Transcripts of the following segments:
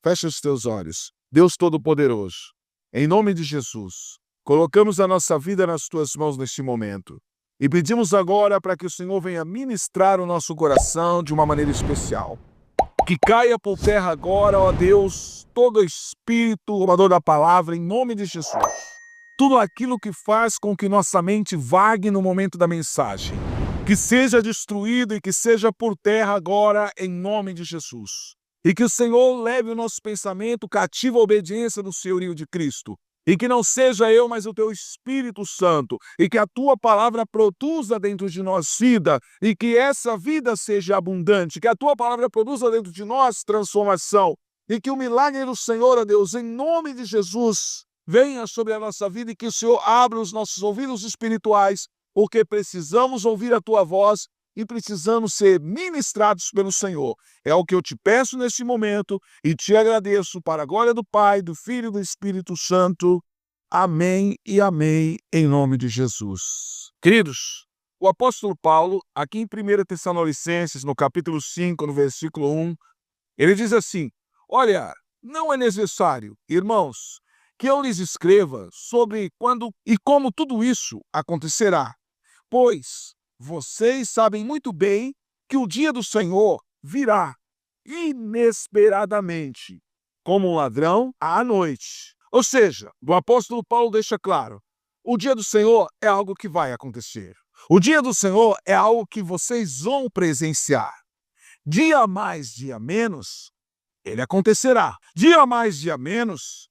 Fecha os teus olhos. Deus Todo-Poderoso, em nome de Jesus, colocamos a nossa vida nas tuas mãos neste momento e pedimos agora para que o Senhor venha ministrar o nosso coração de uma maneira especial. Que caia por terra agora, ó Deus, todo espírito roubador da palavra, em nome de Jesus. Tudo aquilo que faz com que nossa mente vague no momento da mensagem, que seja destruído e que seja por terra agora, em nome de Jesus. E que o Senhor leve o nosso pensamento cativo à obediência do senhorio de Cristo. E que não seja eu, mas o teu Espírito Santo. E que a tua palavra produza dentro de nós vida. E que essa vida seja abundante. Que a tua palavra produza dentro de nós transformação. E que o milagre do Senhor, ó Deus, em nome de Jesus, venha sobre a nossa vida. E que o Senhor abra os nossos ouvidos espirituais. Porque precisamos ouvir a tua voz. E precisamos ser ministrados pelo Senhor. É o que eu te peço neste momento e te agradeço para a glória do Pai, do Filho e do Espírito Santo. Amém e amém, em nome de Jesus. Queridos, o apóstolo Paulo, aqui em 1 Tessalonicenses, no capítulo 5, no versículo 1, ele diz assim: olha, não é necessário, irmãos, que eu lhes escreva sobre quando e como tudo isso acontecerá, pois vocês sabem muito bem que o dia do Senhor virá inesperadamente, como um ladrão à noite. Ou seja, o apóstolo Paulo deixa claro, o dia do Senhor é algo que vai acontecer. O dia do Senhor é algo que vocês vão presenciar. Dia mais, dia menos, ele acontecerá. Dia mais, dia menos,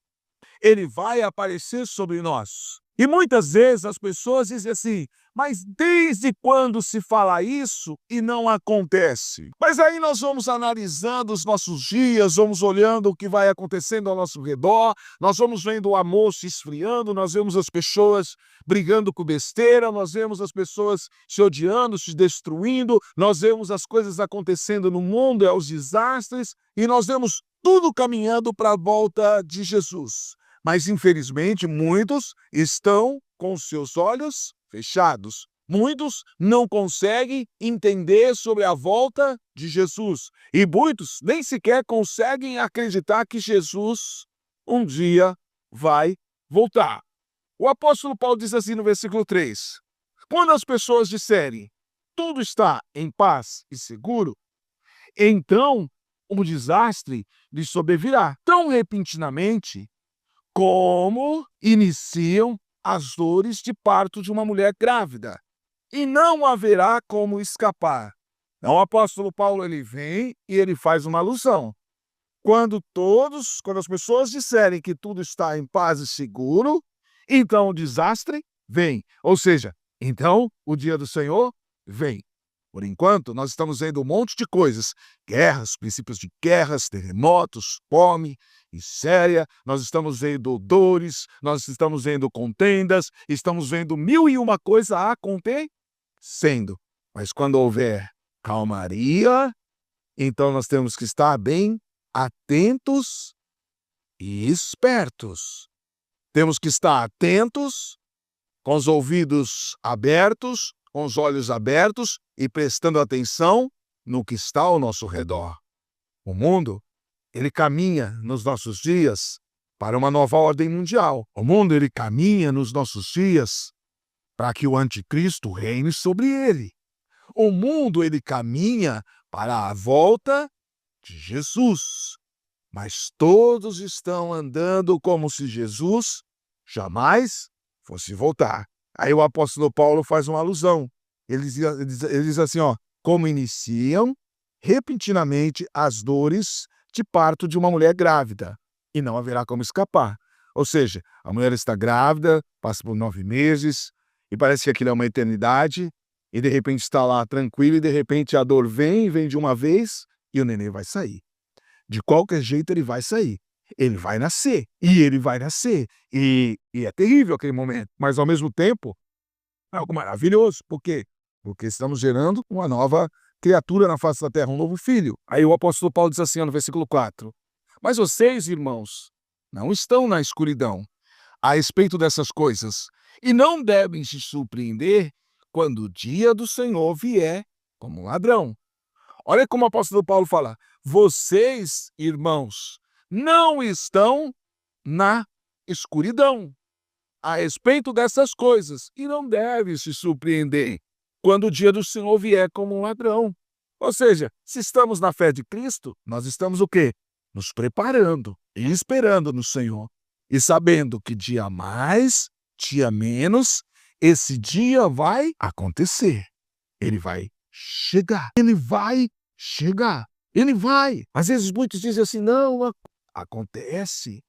ele vai aparecer sobre nós. E muitas vezes as pessoas dizem assim, mas desde quando se fala isso e não acontece? Mas aí nós vamos analisando os nossos dias, vamos olhando o que vai acontecendo ao nosso redor, nós vamos vendo o amor se esfriando, nós vemos as pessoas brigando com besteira, nós vemos as pessoas se odiando, se destruindo, nós vemos as coisas acontecendo no mundo, os desastres, e nós vemos tudo caminhando para a volta de Jesus. Mas, infelizmente, muitos estão com seus olhos fechados. Muitos não conseguem entender sobre a volta de Jesus. E muitos nem sequer conseguem acreditar que Jesus um dia vai voltar. O apóstolo Paulo diz assim no versículo 3: quando as pessoas disserem tudo está em paz e seguro, então o desastre lhes sobrevirá tão repentinamente como iniciam as dores de parto de uma mulher grávida, e não haverá como escapar. Então, o apóstolo Paulo ele vem e ele faz uma alusão. Quando as pessoas disserem que tudo está em paz e seguro, então o desastre vem. Ou seja, então o dia do Senhor vem. Por enquanto, nós estamos vendo um monte de coisas. Guerras, princípios de guerras, terremotos, fome, miséria. Nós estamos vendo dores, nós estamos vendo contendas, estamos vendo mil e uma coisas acontecendo. Mas quando houver calmaria, então nós temos que estar bem atentos e espertos. Temos que estar atentos, com os ouvidos abertos, com os olhos abertos e prestando atenção no que está ao nosso redor. O mundo, ele caminha nos nossos dias para uma nova ordem mundial. O mundo, ele caminha nos nossos dias para que o anticristo reine sobre ele. O mundo, ele caminha para a volta de Jesus. Mas todos estão andando como se Jesus jamais fosse voltar. Aí o apóstolo Paulo faz uma alusão. Ele diz assim, como iniciam repentinamente as dores de parto de uma mulher grávida, e não haverá como escapar. Ou seja, a mulher está grávida, passa por 9 meses, e parece que aquilo é uma eternidade, e de repente está lá tranquilo, e de repente a dor vem de uma vez, e o neném vai sair. De qualquer jeito ele vai sair. Ele vai nascer, e ele vai nascer. E é terrível aquele momento, mas ao mesmo tempo é algo maravilhoso. Por quê? Porque estamos gerando uma nova criatura na face da terra, um novo filho. Aí o apóstolo Paulo diz assim no versículo 4: mas vocês, irmãos, não estão na escuridão a respeito dessas coisas, e não devem se surpreender quando o dia do Senhor vier como um ladrão. Olha como o apóstolo Paulo fala: vocês, irmãos, não estão na escuridão a respeito dessas coisas e não deve se surpreender quando o dia do Senhor vier como um ladrão. Ou seja, se estamos na fé de Cristo, nós estamos o quê? Nos preparando e esperando no Senhor e sabendo que dia mais, dia menos, esse dia vai acontecer. Ele vai chegar. Ele vai chegar. Ele vai. Às vezes muitos dizem assim, não, acontece.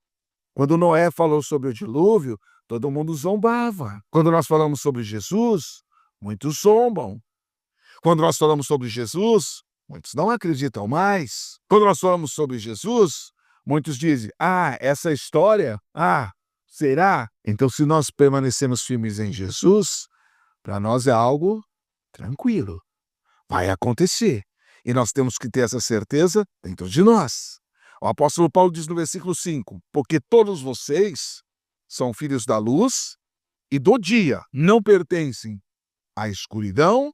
Quando Noé falou sobre o dilúvio, todo mundo zombava. Quando nós falamos sobre Jesus, muitos zombam. Quando nós falamos sobre Jesus, muitos não acreditam mais. Quando nós falamos sobre Jesus, muitos dizem, essa história, será? Então, se nós permanecemos firmes em Jesus, para nós é algo tranquilo. Vai acontecer. E nós temos que ter essa certeza dentro de nós. O apóstolo Paulo diz no versículo 5, porque todos vocês são filhos da luz e do dia, não pertencem à escuridão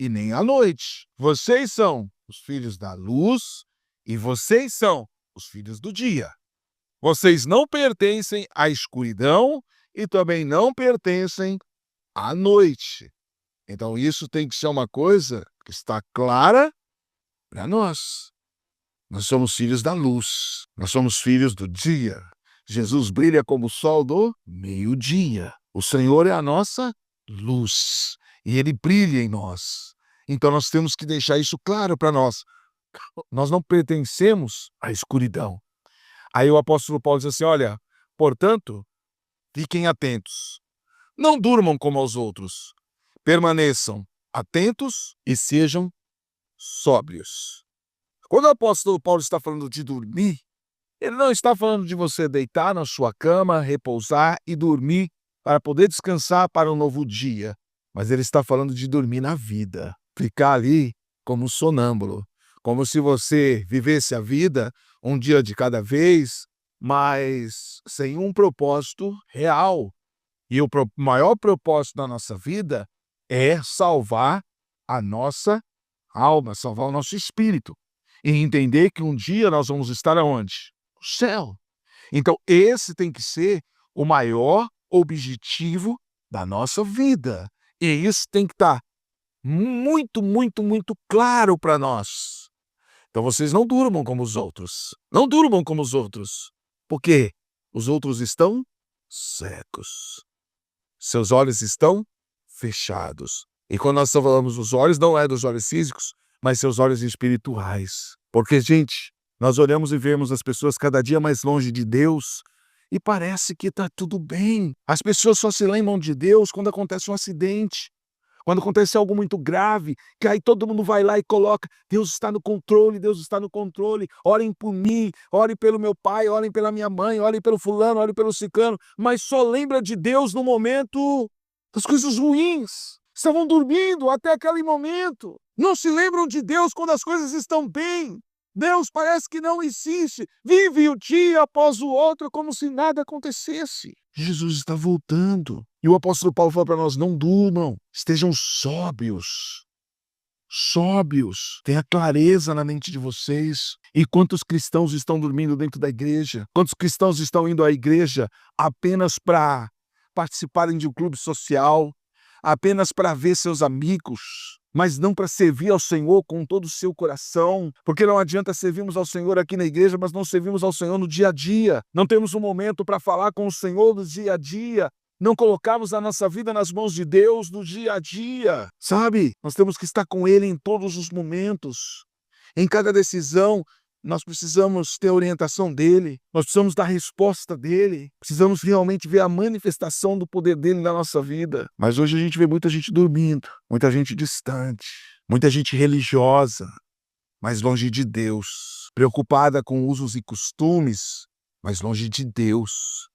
e nem à noite. Vocês são os filhos da luz e vocês são os filhos do dia. Vocês não pertencem à escuridão e também não pertencem à noite. Então isso tem que ser uma coisa que está clara para nós. Nós somos filhos da luz, nós somos filhos do dia. Jesus brilha como o sol do meio-dia. O Senhor é a nossa luz e Ele brilha em nós. Então nós temos que deixar isso claro para nós. Nós não pertencemos à escuridão. Aí o apóstolo Paulo diz assim, olha, portanto, fiquem atentos. Não durmam como aos outros. Permaneçam atentos e sejam sóbrios. Quando o apóstolo Paulo está falando de dormir, ele não está falando de você deitar na sua cama, repousar e dormir para poder descansar para um novo dia. Mas ele está falando de dormir na vida. Ficar ali como um sonâmbulo. Como se você vivesse a vida um dia de cada vez, mas sem um propósito real. E o maior propósito da nossa vida é salvar a nossa alma, salvar o nosso espírito. E entender que um dia nós vamos estar aonde? No céu. Então esse tem que ser o maior objetivo da nossa vida. E isso tem que estar muito, muito, muito claro para nós. Então vocês não durmam como os outros. Não durmam como os outros. Porque os outros estão cegos. Seus olhos estão fechados. E quando nós falamos dos olhos, não é dos olhos físicos, mas seus olhos espirituais. Porque, gente, nós olhamos e vemos as pessoas cada dia mais longe de Deus e parece que está tudo bem. As pessoas só se lembram de Deus quando acontece um acidente, quando acontece algo muito grave, que aí todo mundo vai lá e coloca, Deus está no controle, Deus está no controle, orem por mim, orem pelo meu pai, orem pela minha mãe, orem pelo fulano, orem pelo ciclano, mas só lembra de Deus no momento das coisas ruins. Estavam dormindo até aquele momento. Não se lembram de Deus quando as coisas estão bem. Deus parece que não existe. Vive o dia após o outro como se nada acontecesse. Jesus está voltando. E o apóstolo Paulo fala para nós, não durmam, estejam sóbrios. Sóbrios. Tenha clareza na mente de vocês. E quantos cristãos estão dormindo dentro da igreja? Quantos cristãos estão indo à igreja apenas para participarem de um clube social? Apenas para ver seus amigos, mas não para servir ao Senhor com todo o seu coração, porque não adianta servirmos ao Senhor aqui na igreja, mas não servimos ao Senhor no dia a dia. Não temos um momento para falar com o Senhor no dia a dia. Não colocamos a nossa vida nas mãos de Deus no dia a dia, sabe? Nós temos que estar com Ele em todos os momentos. Em cada decisão, nós precisamos ter a orientação dEle, nós precisamos dar a resposta dEle, precisamos realmente ver a manifestação do poder dEle na nossa vida. Mas hoje a gente vê muita gente dormindo, muita gente distante, muita gente religiosa, mas longe de Deus, preocupada com usos e costumes, mas longe de Deus,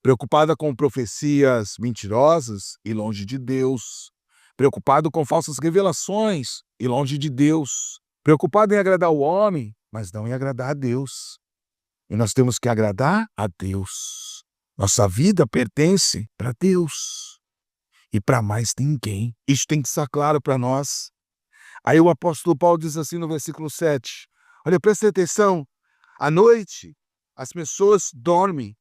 preocupada com profecias mentirosas e longe de Deus, preocupado com falsas revelações e longe de Deus, preocupado em agradar o homem, mas não em agradar a Deus. E nós temos que agradar a Deus. Nossa vida pertence para Deus e para mais ninguém. Isso tem que estar claro para nós. Aí o apóstolo Paulo diz assim no versículo 7. Olha, presta atenção. À noite, as pessoas dormem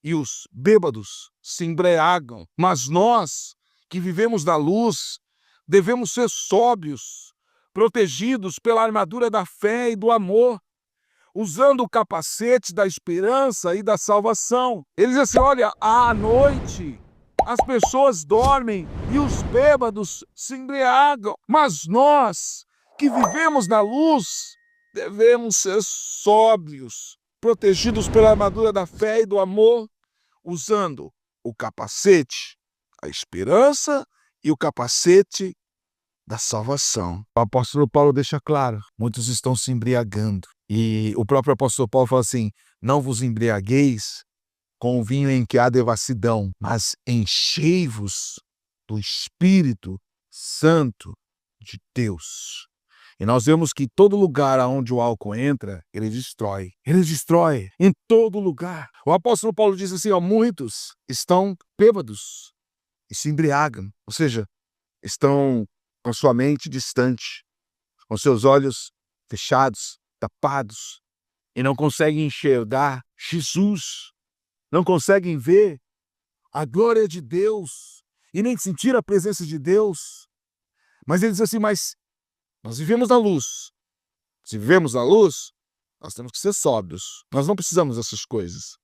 e os bêbados se embriagam. Mas nós, que vivemos na luz, devemos ser sóbrios, protegidos pela armadura da fé e do amor, usando o capacete da esperança e da salvação. Ele diz assim, olha, à noite as pessoas dormem e os bêbados se embriagam, mas nós, que vivemos na luz, devemos ser sóbrios, protegidos pela armadura da fé e do amor, usando o capacete, a esperança e o capacete da salvação. O apóstolo Paulo deixa claro, muitos estão se embriagando. E o próprio apóstolo Paulo fala assim, não vos embriagueis com o vinho em que há devassidão, mas enchei-vos do Espírito Santo de Deus. E nós vemos que todo lugar onde o álcool entra, ele destrói. Ele destrói em todo lugar. O apóstolo Paulo diz assim, ó, muitos estão bêbados e se embriagam, ou seja, estão com sua mente distante, com seus olhos fechados, tapados, e não conseguem enxergar Jesus, não conseguem ver a glória de Deus e nem sentir a presença de Deus. Mas ele diz assim, mas nós vivemos na luz. Se vivemos na luz, nós temos que ser sóbrios. Nós não precisamos dessas coisas.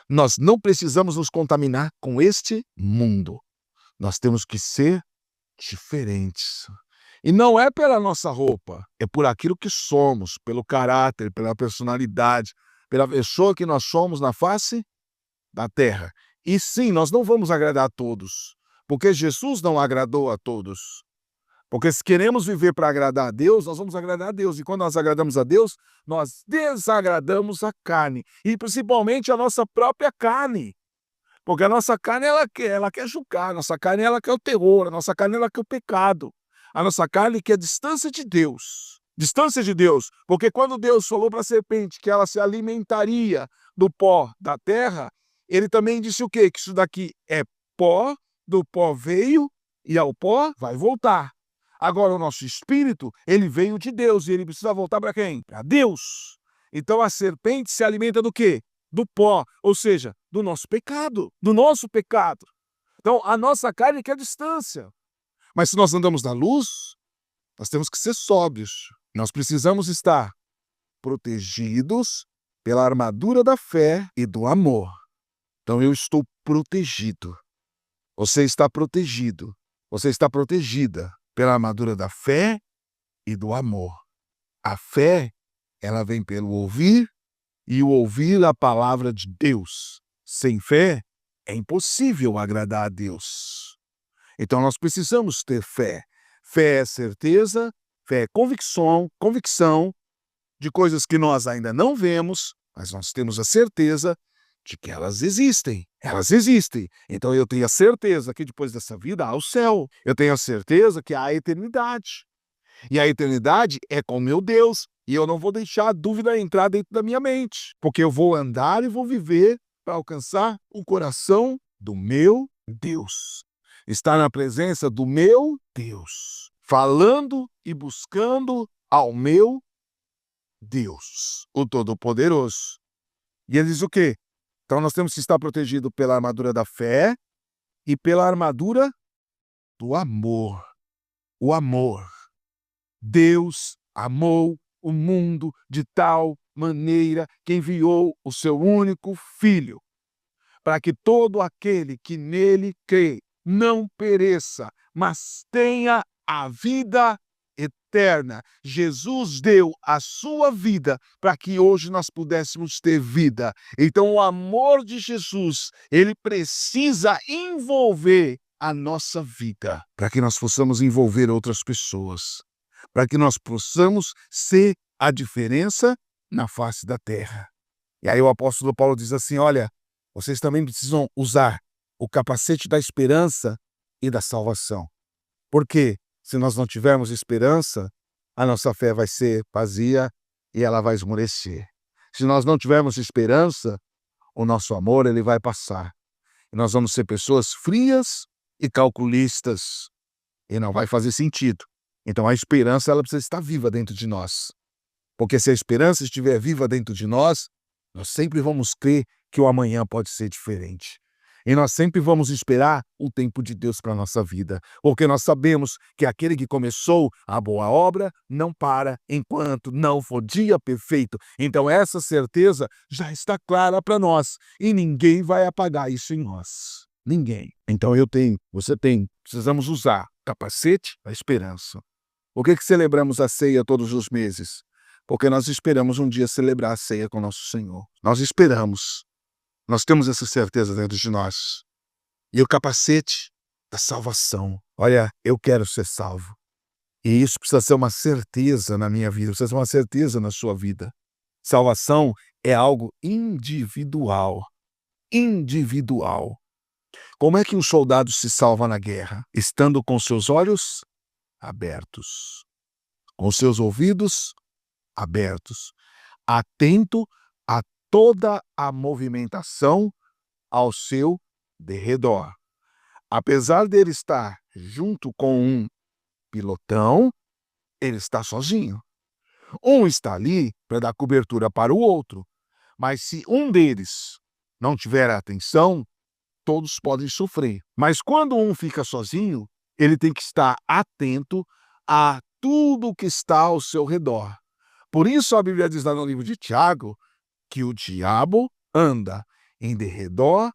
Nós não precisamos nos contaminar com este mundo. Nós temos que ser diferentes. E não é pela nossa roupa, é por aquilo que somos, pelo caráter, pela personalidade, pela pessoa que nós somos na face da terra. E sim, nós não vamos agradar a todos, porque Jesus não agradou a todos. Porque se queremos viver para agradar a Deus, nós vamos agradar a Deus. E quando nós agradamos a Deus, nós desagradamos a carne. E principalmente a nossa própria carne. Porque a nossa carne, ela quer julgar. A nossa carne, ela quer o terror. A nossa carne, ela quer o pecado. A nossa carne quer distância de Deus. Distância de Deus. Porque quando Deus falou para a serpente que ela se alimentaria do pó da terra, ele também disse o quê? Que isso daqui é pó, do pó veio e ao pó vai voltar. Agora, o nosso espírito, ele veio de Deus e ele precisa voltar para quem? Para Deus. Então, a serpente se alimenta do quê? Do pó, ou seja, do nosso pecado, do nosso pecado. Então, a nossa carne quer distância. Mas se nós andamos na luz, nós temos que ser sóbrios. Nós precisamos estar protegidos pela armadura da fé e do amor. Então, eu estou protegido. Você está protegido. Você está protegida pela armadura da fé e do amor. A fé, ela vem pelo ouvir e o ouvir a palavra de Deus. Sem fé, é impossível agradar a Deus. Então nós precisamos ter fé. Fé é certeza, fé é convicção de coisas que nós ainda não vemos, mas nós temos a certeza de que elas existem. Elas existem. Então eu tenho a certeza que depois dessa vida há o céu. Eu tenho a certeza que há a eternidade. E a eternidade é com meu Deus. E eu não vou deixar a dúvida entrar dentro da minha mente. Porque eu vou andar e vou viver para alcançar o coração do meu Deus. Estar na presença do meu Deus. Falando e buscando ao meu Deus, o Todo-Poderoso. E ele diz o quê? Então nós temos que estar protegidos pela armadura da fé e pela armadura do amor. O amor. Deus amou o mundo de tal maneira que enviou o seu único Filho, para que todo aquele que nele crê não pereça, mas tenha a vida eterna. Jesus deu a sua vida para que hoje nós pudéssemos ter vida. Então o amor de Jesus, ele precisa envolver a nossa vida, para que nós possamos envolver outras pessoas, para que nós possamos ser a diferença na face da terra. E aí o apóstolo Paulo diz assim, olha, vocês também precisam usar o capacete da esperança e da salvação. Porque se nós não tivermos esperança, a nossa fé vai ser vazia e ela vai esmorecer. Se nós não tivermos esperança, o nosso amor ele vai passar. E nós vamos ser pessoas frias e calculistas. E não vai fazer sentido. Então a esperança ela precisa estar viva dentro de nós. Porque se a esperança estiver viva dentro de nós, Nós sempre vamos crer que o amanhã pode ser diferente. E nós sempre vamos esperar o tempo de Deus para a nossa vida, porque nós sabemos que aquele que começou a boa obra não para enquanto não for dia perfeito. Então essa certeza já está clara para nós e ninguém vai apagar isso em nós. Ninguém. Então eu tenho, você tem, precisamos usar o capacete da esperança. Por que celebramos a ceia todos os meses? Porque nós esperamos um dia celebrar a ceia com nosso Senhor. Nós esperamos. Nós temos essa certeza dentro de nós. E o capacete da salvação. Olha, eu quero ser salvo. E isso precisa ser uma certeza na minha vida, precisa ser uma certeza na sua vida. Salvação é algo individual. Individual. Como é que um soldado se salva na guerra? Estando com seus olhos abertos, com seus ouvidos abertos, atento a toda a movimentação ao seu derredor. Apesar dele estar junto com um pilotão, ele está sozinho. Um está ali para dar cobertura para o outro, mas se um deles não tiver atenção, todos podem sofrer. Mas quando um fica sozinho, ele tem que estar atento a tudo que está ao seu redor. Por isso a Bíblia diz lá no livro de Tiago que o diabo anda em derredor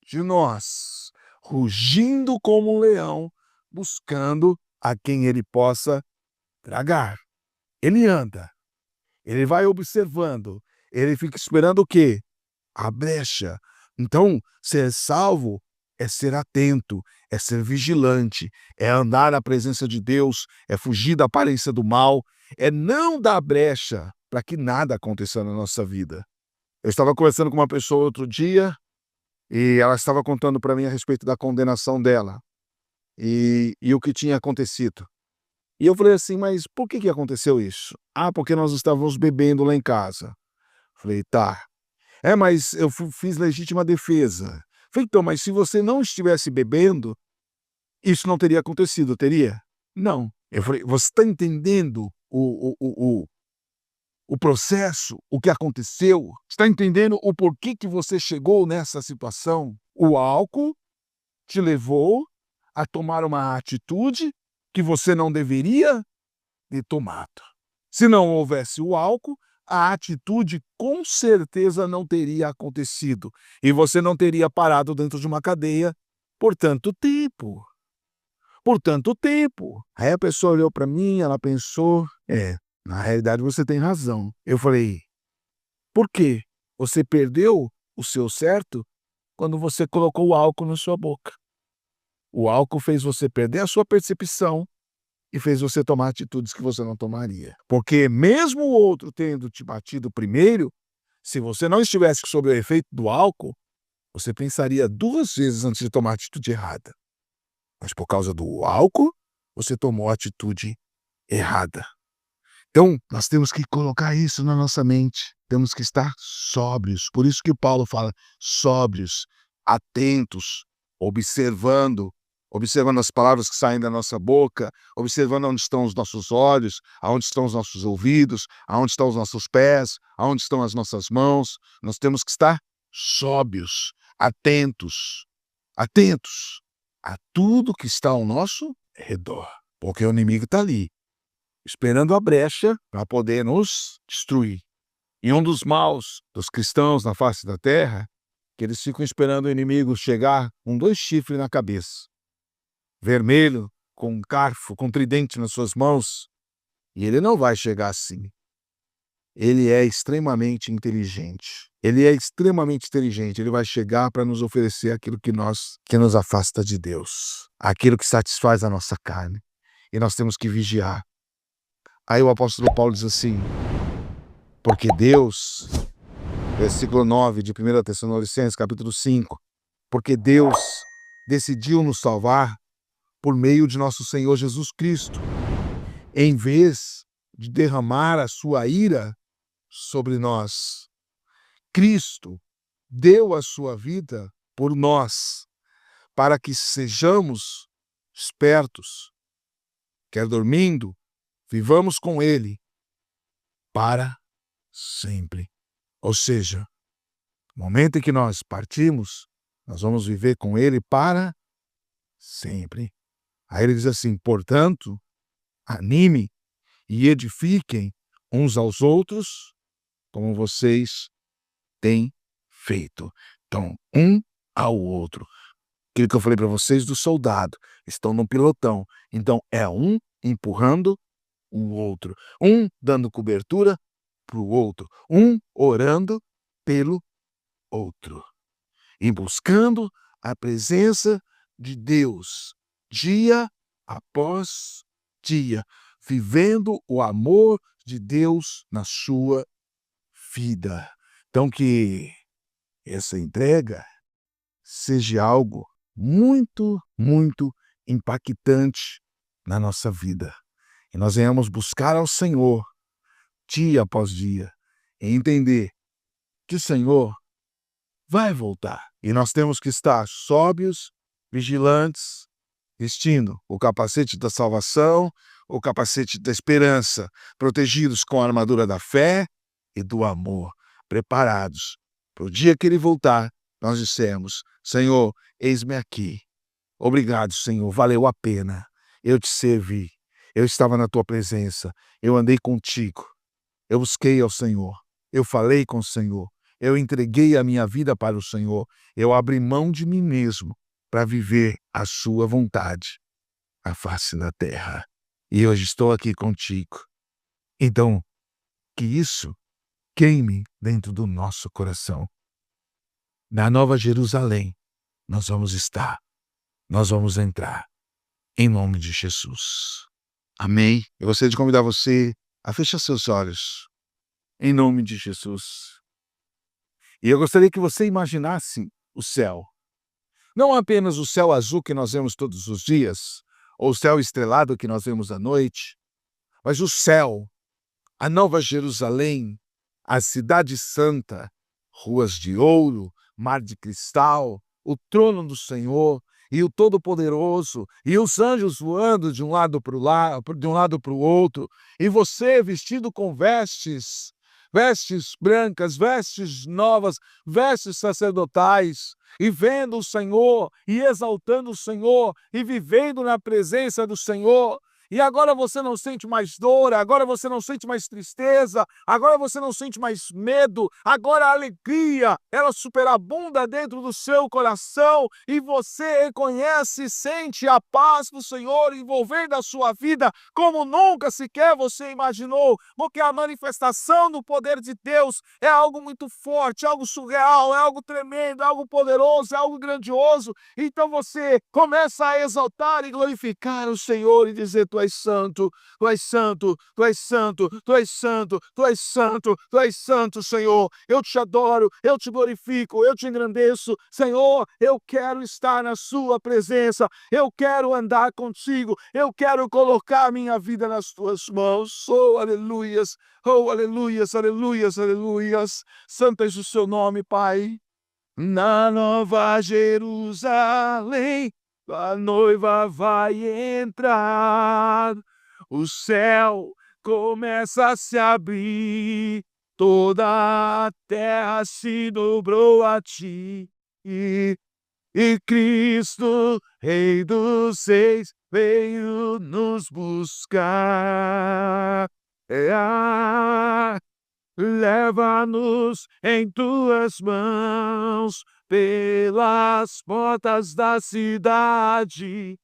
de nós, rugindo como um leão, buscando a quem ele possa tragar. Ele anda, ele vai observando, ele fica esperando o quê? A brecha. Então, ser salvo é ser atento, é ser vigilante, é andar na presença de Deus, é fugir da aparência do mal, é não dar brecha para que nada aconteça na nossa vida. Eu estava conversando com uma pessoa outro dia e ela estava contando para mim a respeito da condenação dela e o que tinha acontecido. E eu falei assim, mas por que aconteceu isso? Ah, porque nós estávamos bebendo lá em casa. Falei, tá. Mas eu fiz legítima defesa. Falei, então, mas se você não estivesse bebendo, isso não teria acontecido, teria? Não. Eu falei, você está entendendo o processo, o que aconteceu? Está entendendo o porquê que você chegou nessa situação? O álcool te levou a tomar uma atitude que você não deveria ter tomado. Se não houvesse o álcool, a atitude com certeza não teria acontecido e você não teria parado dentro de uma cadeia por tanto tempo. Por tanto tempo. Aí a pessoa olhou para mim, ela pensou, na realidade você tem razão. Eu falei, por quê? Você perdeu o seu certo quando você colocou o álcool na sua boca. O álcool fez você perder a sua percepção e fez você tomar atitudes que você não tomaria. Porque mesmo o outro tendo te batido primeiro, se você não estivesse sob o efeito do álcool, você pensaria 2 vezes antes de tomar a atitude errada. Mas por causa do álcool, você tomou a atitude errada. Então, nós temos que colocar isso na nossa mente. Temos que estar sóbrios. Por isso que Paulo fala sóbrios, atentos, observando as palavras que saem da nossa boca, observando onde estão os nossos olhos, aonde estão os nossos ouvidos, aonde estão os nossos pés, aonde estão as nossas mãos. Nós temos que estar sóbrios, atentos a tudo que está ao nosso redor, porque o inimigo está ali, esperando a brecha para poder nos destruir. E um dos maus dos cristãos na face da terra, que eles ficam esperando o inimigo chegar com 2 chifres na cabeça, vermelho, com um garfo, com um tridente nas suas mãos, e ele não vai chegar assim. Ele é extremamente inteligente. Ele vai chegar para nos oferecer aquilo que nos afasta de Deus, aquilo que satisfaz a nossa carne. E nós temos que vigiar. Aí o apóstolo Paulo diz assim, porque Deus, versículo 9 de 1 Tessalonicenses, capítulo 5, porque Deus decidiu nos salvar por meio de nosso Senhor Jesus Cristo, em vez de derramar a sua ira sobre nós. Cristo deu a sua vida por nós, para que sejamos espertos, quer dormindo, vivamos com Ele para sempre. Ou seja, No momento em que nós partimos, nós vamos viver com ele para sempre. Aí ele diz assim: portanto, anime e edifiquem uns aos outros, como vocês têm feito. Então, um ao outro. Aquilo que eu falei para vocês do soldado, estão no pilotão. Então, é um empurrando o outro, um dando cobertura para o outro, um orando pelo outro e buscando a presença de Deus dia após dia, vivendo o amor de Deus na sua vida. Então, que essa entrega seja algo muito, muito impactante na nossa vida. E nós venhamos buscar ao Senhor dia após dia e entender que o Senhor vai voltar. E nós temos que estar sóbrios, vigilantes, vestindo o capacete da salvação, o capacete da esperança, protegidos com a armadura da fé e do amor, preparados para o dia que ele voltar, nós dissemos: Senhor, eis-me aqui. Obrigado, Senhor, valeu a pena. Eu te servi, eu estava na tua presença, eu andei contigo, eu busquei ao Senhor, eu falei com o Senhor, eu entreguei a minha vida para o Senhor, eu abri mão de mim mesmo para viver a sua vontade, a face da terra. E hoje estou aqui contigo. Então, que isso queime dentro do nosso coração. Na Nova Jerusalém, nós vamos estar, nós vamos entrar, em nome de Jesus. Amém? Eu gostaria de convidar você a fechar seus olhos, em nome de Jesus. E eu gostaria que você imaginasse o céu. Não apenas o céu azul que nós vemos todos os dias, ou o céu estrelado que nós vemos à noite, mas o céu, a Nova Jerusalém, a Cidade Santa, ruas de ouro, mar de cristal, o trono do Senhor e o Todo-Poderoso, e os anjos voando de um lado para o outro, e você vestido com vestes brancas, vestes novas, vestes sacerdotais, e vendo o Senhor, e exaltando o Senhor, e vivendo na presença do Senhor. E agora você não sente mais dor, agora você não sente mais tristeza, agora você não sente mais medo, agora a alegria, ela superabunda dentro do seu coração e você reconhece e sente a paz do Senhor envolvendo a sua vida como nunca sequer você imaginou, porque a manifestação do poder de Deus é algo muito forte, algo surreal, é algo tremendo, é algo poderoso, é algo grandioso. Então você começa a exaltar e glorificar o Senhor e dizer: Tu és santo, tu és santo, tu és santo, tu és santo, tu és santo, tu és santo, Senhor. Eu te adoro, eu te glorifico, eu te engrandeço. Senhor, eu quero estar na sua presença, eu quero andar contigo, eu quero colocar minha vida nas tuas mãos. Oh, aleluias, oh, aleluias, aleluias, aleluias. Santo és o seu nome, Pai. Na Nova Jerusalém, a noiva vai entrar, o céu começa a se abrir, toda a terra se dobrou a ti, e Cristo, Rei dos Reis, veio nos buscar. Leva-nos em tuas mãos pelas portas da cidade.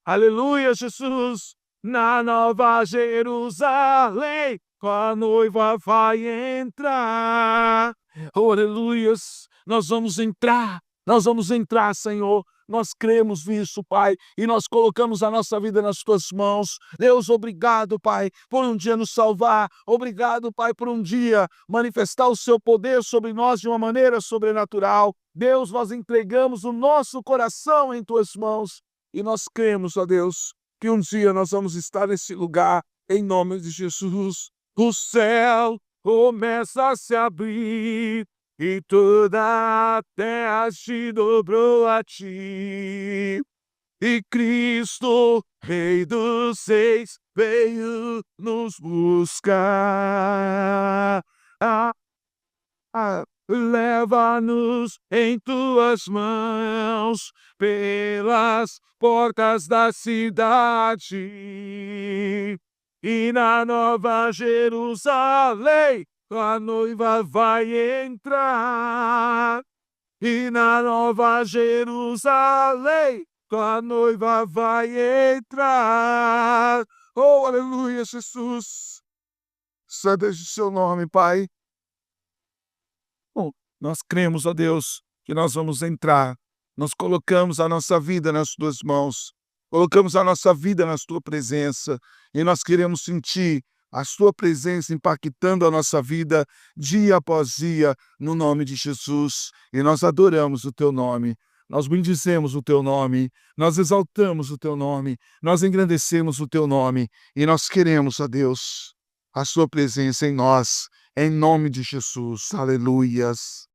Aleluia, Jesus! Na Nova Jerusalém, com a noiva vai entrar. Oh, aleluias! Nós vamos entrar, Senhor. Nós cremos nisso, Pai, e nós colocamos a nossa vida nas tuas mãos. Deus, obrigado, Pai, por um dia nos salvar. Obrigado, Pai, por um dia manifestar o seu poder sobre nós de uma maneira sobrenatural. Deus, nós entregamos o nosso coração em tuas mãos e nós cremos, ó Deus, que um dia nós vamos estar nesse lugar em nome de Jesus. O céu começa a se abrir e toda a terra se dobrou a ti. E Cristo, Rei dos Reis, veio nos buscar. leva-nos em tuas mãos pelas portas da cidade. E na Nova Jerusalém a noiva vai entrar. E na Nova Jerusalém a noiva vai entrar. Oh, aleluia, Jesus. Santo é o seu nome, Pai. Bom, nós cremos, ó Deus, que nós vamos entrar. Nós colocamos a nossa vida nas tuas mãos. Colocamos a nossa vida na tua presença. E nós queremos sentir a tua presença impactando a nossa vida dia após dia, no nome de Jesus. E nós adoramos o teu nome. Nós bendizemos o teu nome. Nós exaltamos o teu nome. Nós engrandecemos o teu nome. E nós queremos, ó Deus, a sua presença em nós. Em nome de Jesus. Aleluias.